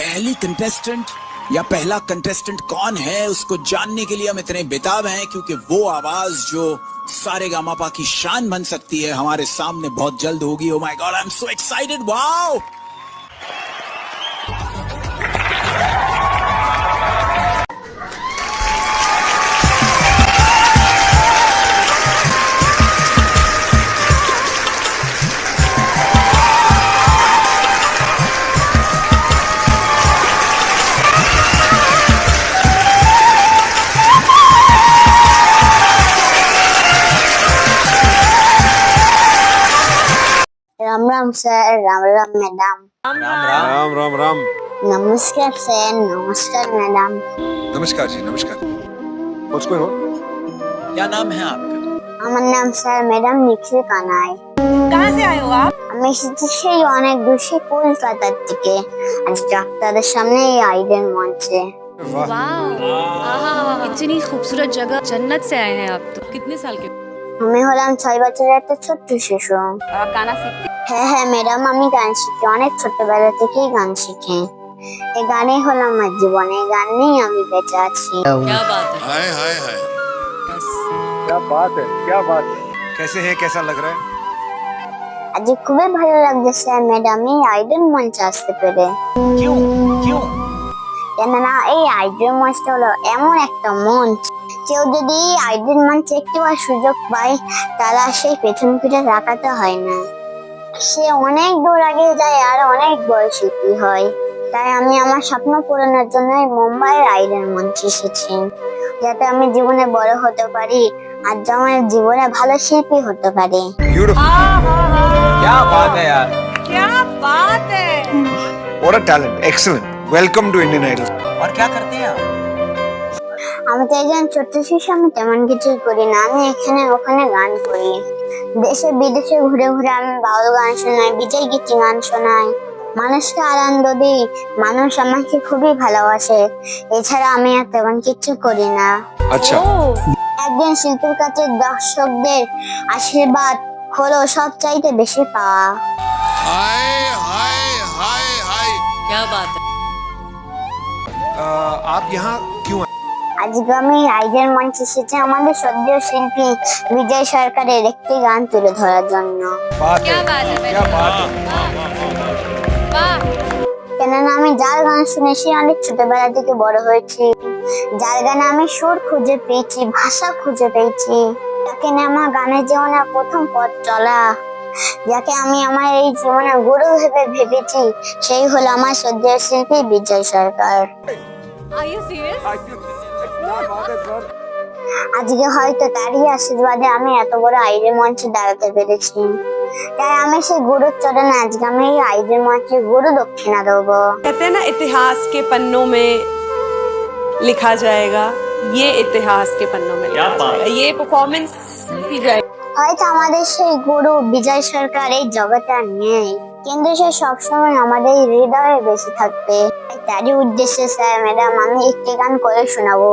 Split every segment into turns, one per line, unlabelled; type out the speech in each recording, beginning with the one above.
पहली कंटेस्टेंट या पहला कंटेस्टेंट कौन है उसको जानने के लिए हम इतने बेताब हैं, क्योंकि वो आवाज जो सारेगामापा की शान बन सकती है हमारे सामने बहुत जल्द होगी। Oh my God, I am so excited. Wow!
Ram Ram sir, Ram Ram madam.
Ram Ram Ram.
नमस्कार सर, नमस्कार मैडम।
नमस्कार जी, नमस्कार। What's going on?
क्या नाम है आपका?
আমার নাম স্যার ম্যাডাম নিখিল কানাই।
कहाँ से आए हो आप?
আমি এসেছি সেই অনেক দূর সে কলকাতা থেকে। আজকে আপনাদের সামনে এই আইডেন মঞ্চে।
वाह।
वाह, इतनी खूबसूरत जगह, जन्नत से आए हैं आप तो। कितने साल के?
আমি হলাম 6 বছরের একটা ছোট্ট শিশু।
आप गाना सीखते?
হ্যাঁ ম্যাডাম, আমি গান শিখি, অনেক ছোটবেলা থেকেই গান শিখি। এই গানই হলো আমার জীবন, এই গান নিয়েই আমি বেঁচে আছি।
क्या बात है।
हाय हाय हाय।
बस।
क्या बात है, क्या बात है। कैसे है, कैसा लग रहा है?
আজ খুবই ভালো লাগছে স্যার ম্যাডাম এই আইডেন মঞ্চে আসতে পেরে।
क्यों क्यों?
কেননা এই আইডেন মঞ্চটা হলো এমন একটা মঞ্চ, কেউ যদি এই আইডেন মঞ্চে একটিবার সুযোগ পায় তারা সেই পেছন ফিরে তাকাতে হয় না, সে অনেক দূর আগে যায় আর অনেক বড় শিল্পী হয়। তাই আমি আমার স্বপ্ন পূরণের জন্য এই মুম্বাইয়ের আইডেন মঞ্চে এসেছি, যাতে আমি জীবনে বড় হতে পারি আর আমার জীবনে ভালো শিল্পী হতে পারি।
Beautiful.
क्या बात है यार।
क्या बात है।
What a talent. Excellent. Welcome to Indian Idol.
और क्या करते हैं आप?
আমি তো একজন ছোট্ট শিশু, আমি তেমন কিছুই করি না, আমি এখানে ওখানে গান করি। দেশে বিদেশে ঘুরে ঘুরে আমি বাউল গান শোনাই, বিজয় গীতি গান শোনাই, মানুষকে আনন্দ দিই, মানুষ আমাকে খুবই ভালোবাসে। এছাড়া আমি আর তেমন কিছু করি না।
अच्छा।
একজন শিল্পীর কাছে দর্শকদের আশীর্বাদ হলো সব চাইতে বেশি পাওয়া।
हाय हाय हाय हाय।
क्या बात है।
आप यहाँ क्यों आए?
আজকে আমি আইডেন মঞ্চে এসেছি আমাদের সদ্য শিল্পী বিজয় সরকারের একটি গান তুলে ধরার জন্য।
बात
क्या
है,
बात है।
क्या बात है।
वाह।
কেননা আমি যার গান শুনেছি অনেক ছোটবেলা থেকে বড় হয়েছি, যার গানে আমি সুর খুঁজে পেয়েছি, ভাষা খুঁজে পেয়েছি, যাকে নিয়ে আমার গানের জীবনের প্রথম পথ চলা, যাকে আমি আমার এই জীবনের গুরু ভেবে ভেবেছি, সেই হলো আমার সদ্য শিল্পী বিজয় সরকার।
Are you serious?
আজকে হয়তো তারই আশীর্বাদে আমি এত বড় আইডেন মঞ্চে দাঁড়াতে পেরেছি, তাই আমি সেই গুরুর চরণে আজকে আমি এই আইডেন মঞ্চে গুরু দক্ষিণা দেবো।
कहते हैं ना, इतिहास के पन्नों में लिखा जाएगा, ये इतिहास के पन्नों में लिखा जाएगा, ये परफॉर्मेंस की जाएगी।
হয়তো আমাদের সেই গুরু বিজয় সরকার এই জগতে আর নেই, কিন্তু সে সবসময় আমাদের হৃদয়ে বেঁচে থাকবে। তারই উদ্দেশ্যে স্যার ম্যাডাম আমি একটি গান করে শোনাবো,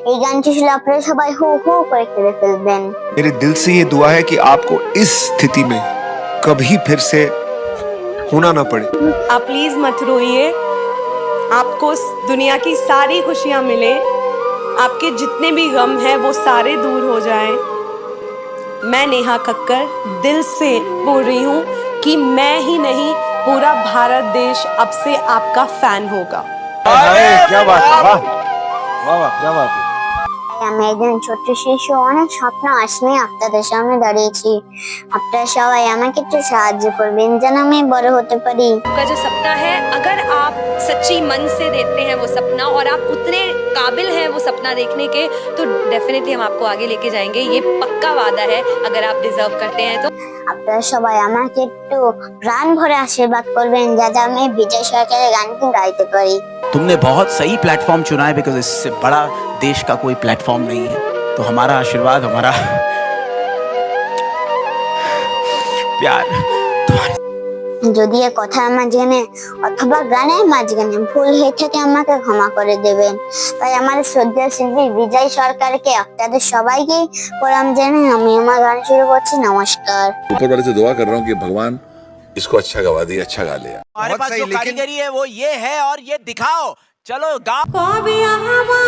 এই গানটি শুনে আপনারা সবাই হু হু করে কেঁদে ফেলবেন।
मेरे दिल से ये दुआ है कि आपको इस स्थिति में कभी फिर से होना ना पड़े।
आप प्लीज मत रोइए, आपको इस दुनिया की सारी खुशियां मिले, आपके जितने भी गम हैं वो सारे दूर हो जाएं। मैं नेहा कक्कर दिल से बोल रही हूँ कि मैं ही नहीं, पूरा भारत देश अब से आपका फैन होगा।
क्या बात है, वाह वाह वाह, क्या बात है।
আমি একজন ছোট্ট শিশু, অনেক স্বপ্ন আশা নিয়ে আপনাদের সামনে দাঁড়িয়েছি। আপনারা সবাই আমাকে একটু সাহায্য করবেন যেন আমি বড় হতে পারি।
आपका जो सपना है, अगर आप सच्ची मन से देते हैं वो सपना और आप उतने काबिल हैं वो सपना देखने के, तो डेफिनेटली हम आपको आगे लेके जाएंगे। ये पक्का वादा है, अगर आप डिजर्व करते हैं तो।
আপনারা সবাই আমাকে একটু প্রাণ ভরে আশীর্বাদ করবেন যাতে আমি বিজয় সরকারের গানটি গাইতে পারি।
तुमने बहुत सही प्लेटफॉर्म चुना है, बिकॉज इससे बड़ा देश का कोई प्लेटफॉर्म नहीं है। तो हमारा आशीर्वाद, हमारा प्यार तुम्हारे।
যদি এ কথার মাঝখানে অথবা গানের মাঝখানে ভুল হয়ে থাকে আমাকে ক্ষমা করে দেবেন। তাই আমার শ্রদ্ধেয় শিল্পী বিজয় সরকারকে আপনাদের সবাইকে প্রণাম জানিয়ে আমি আমার গান শুরু করছি। নমস্কার।
ऊपर वाले से दुआ कर रहा हूँ कि भगवान इसको अच्छा गवा दिया, अच्छा गा लिया।
हमारे
बहुत
पास
सही,
जो
लेकिन-
कारीगरी है वो ये है और ये दिखाओ, चलो गाओ।
कभी हमारे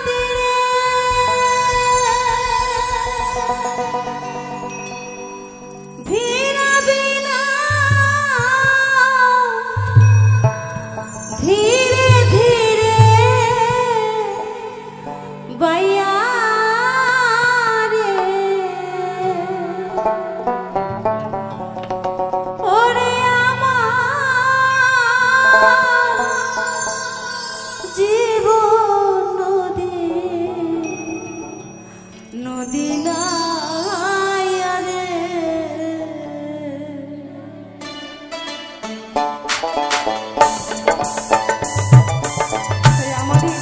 तेरे भीरा बिना धीरे धीरे बया रे ওরে আমার জীবন নদী নদী নাইয়া রে তাই আমাদের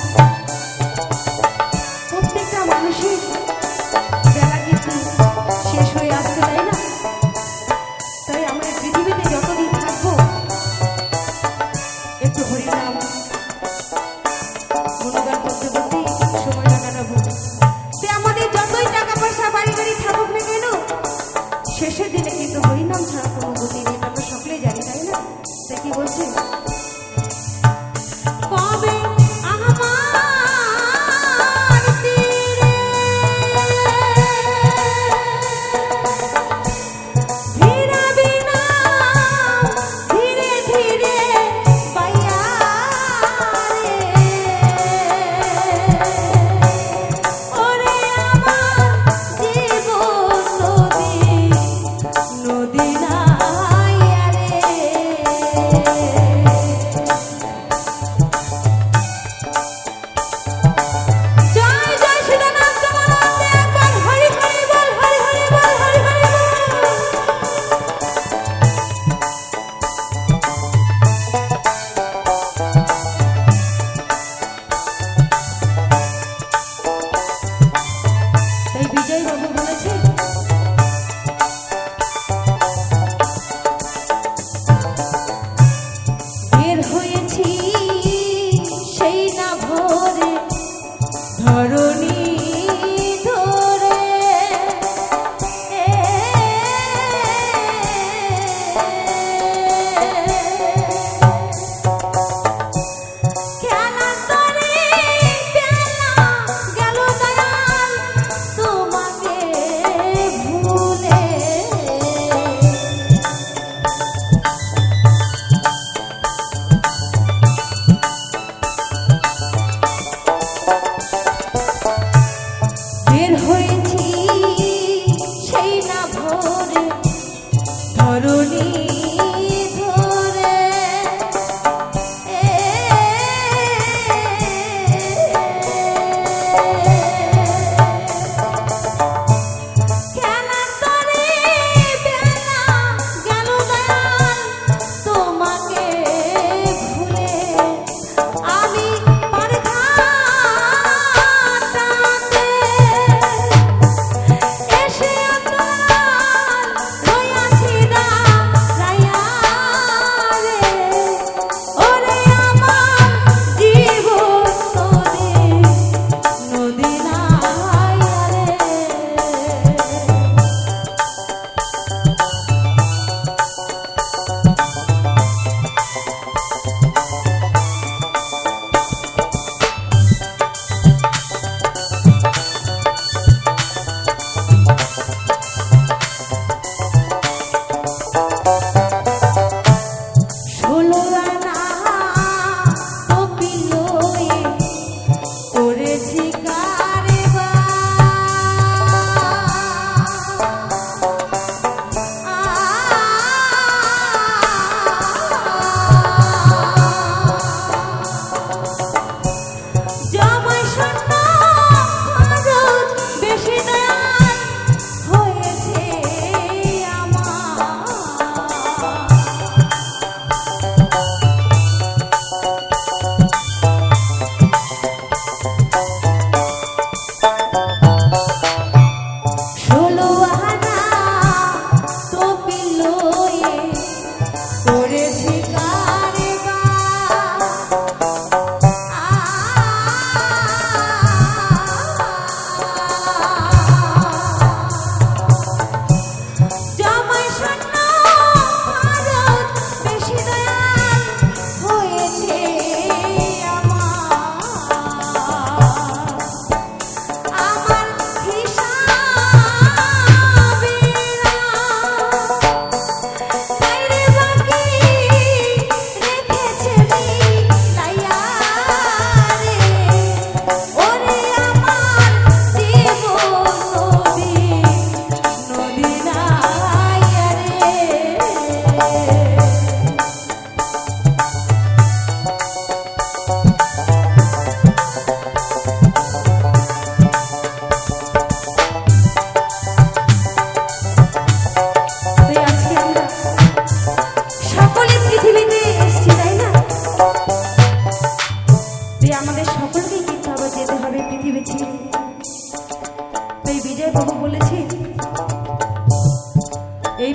প্রত্যেকটা মানুষের বেলা কিন্তু শেষ হয়ে আসছে, তাই না? তাই আমরা এই পৃথিবীতে যতদিন থাকবো একটু হরিনাম গুণগান করতে করতেই সময়টা কাটাবো। তাই আমাদের যতই টাকা পয়সা বাড়ি গাড়ি থাকুক না কেন, শেষের দিনে কিন্তু হরিনাম ছাড়া কোনো গতি নেই, এটা আমরা সকলেই জানি, তাই না? তাই কি বলছে, কবে আমার তীরে ধীরা বিনা ধীরে ধীরে পাইয়া রে ওরে আমার জীবন নদী নদী নাইয়া রে। জয় জয় সীতানাথ প্রেমানন্দে একবার হরি হরি বল, হরি হরি বল, হরি হরি বল। তাই বিজয় বাবু বলেছে, বের হয়েছি সেই না ভোরে ধরণী ধরে খেলা করে পেলা গেল দয়াল তোমাকে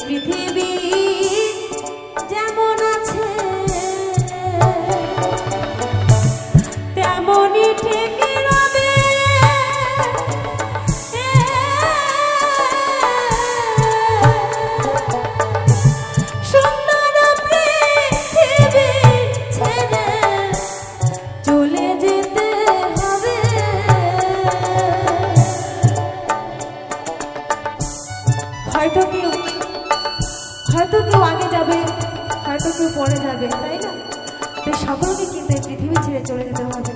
পৃথিবী যেমন আছে তেমনই ঠিক রবে। সুন্দর পৃথিবী ছেড়ে চলে যেতে হবে। হয়তো কেউ আগে যাবে, হয়তো কেউ পরে যাবে, তাই না? তাই সকলকে কিন্তু এই পৃথিবী ছেড়ে চলে যেতে হবে।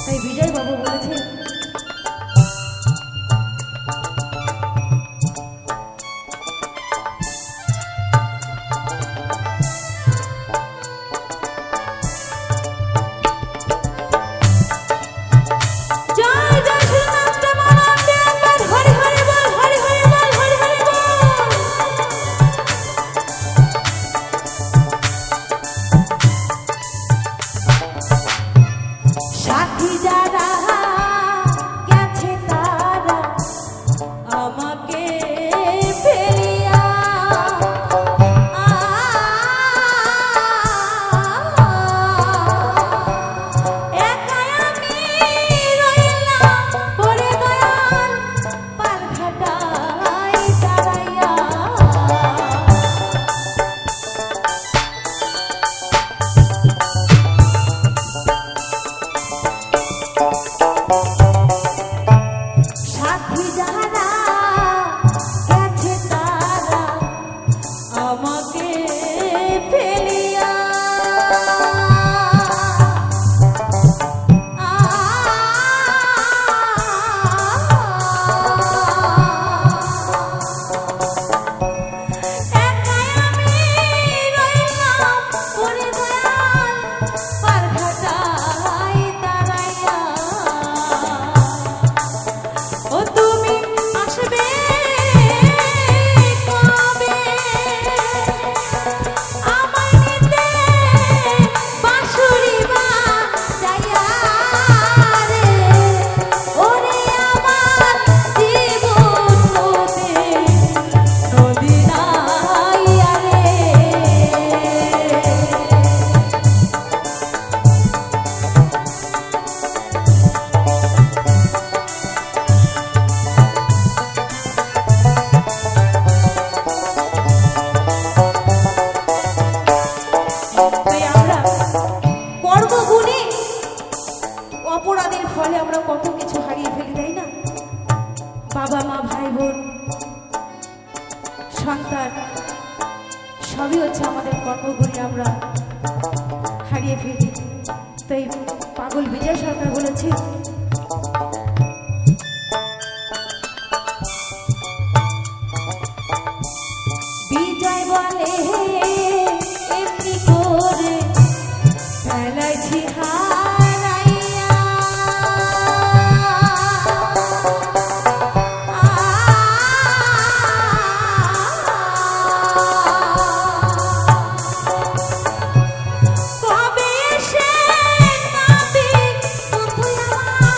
তাই বিজয় বাবু বলেছে, জয় জয় শ্রীনাথ প্রেমানন্দে একবার হরি হরি বল, হরি হরি বল, হরি হরি বল। সাথী যারা গেছে তারা আমাকে ফেলিয়া একাই আমি রইলাম পরে দয়াল পালঘাটায় দাঁড়াইয়া। সাথী যারা গেছে তারা আমাকে ফেলিয়া একাই আমি রইলাম পরে দয়াল পালঘাটায় দাঁড়াইয়া। ও তুমি আসবে কবে আমায় নিতে বাঁশুরি বাজাইয়া রে। ওরে আমার জীবন নদী নাইয়া রে। তাই আমরা কর্মগুণে অপরাধের ফলে আমরা কত কিছু হারিয়ে ফেলি, তাই না? বাবা মা ভাই বোন সন্তান সবই হচ্ছে আমাদের কর্মগুণে আমরা হারিয়ে ফেলি। তাই পাগল বিজয় সরকার বলেছে, বিজয় বলে এমনি করে ফেলাইছি হারাইয়া। কবে এসে নাবি বন্ধু আমার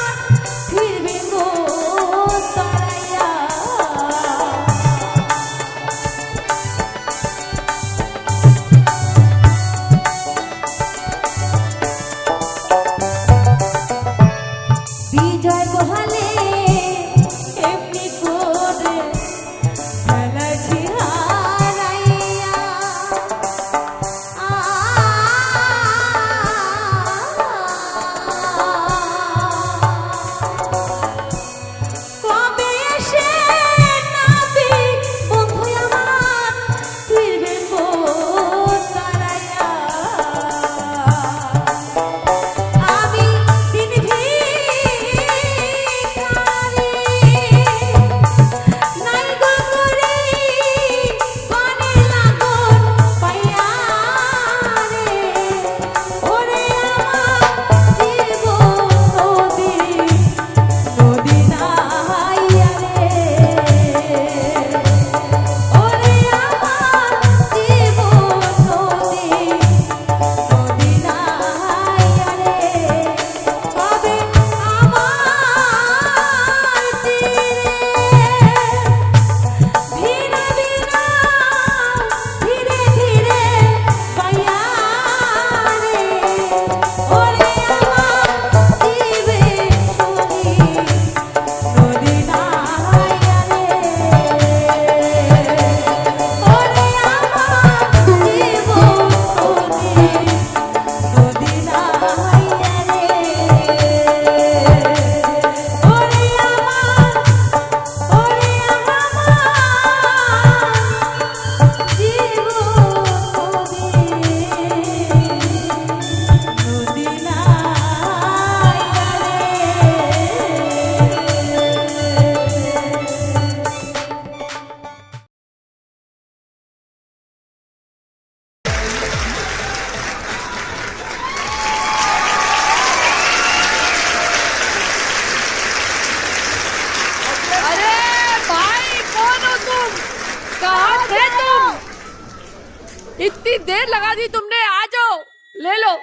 इतनी देर लगा दी तुमने, आ जाओ ले लो।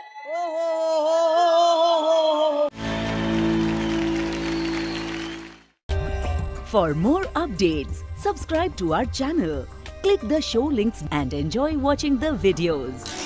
For more updates, subscribe to our channel, click the show links and enjoy watching the videos.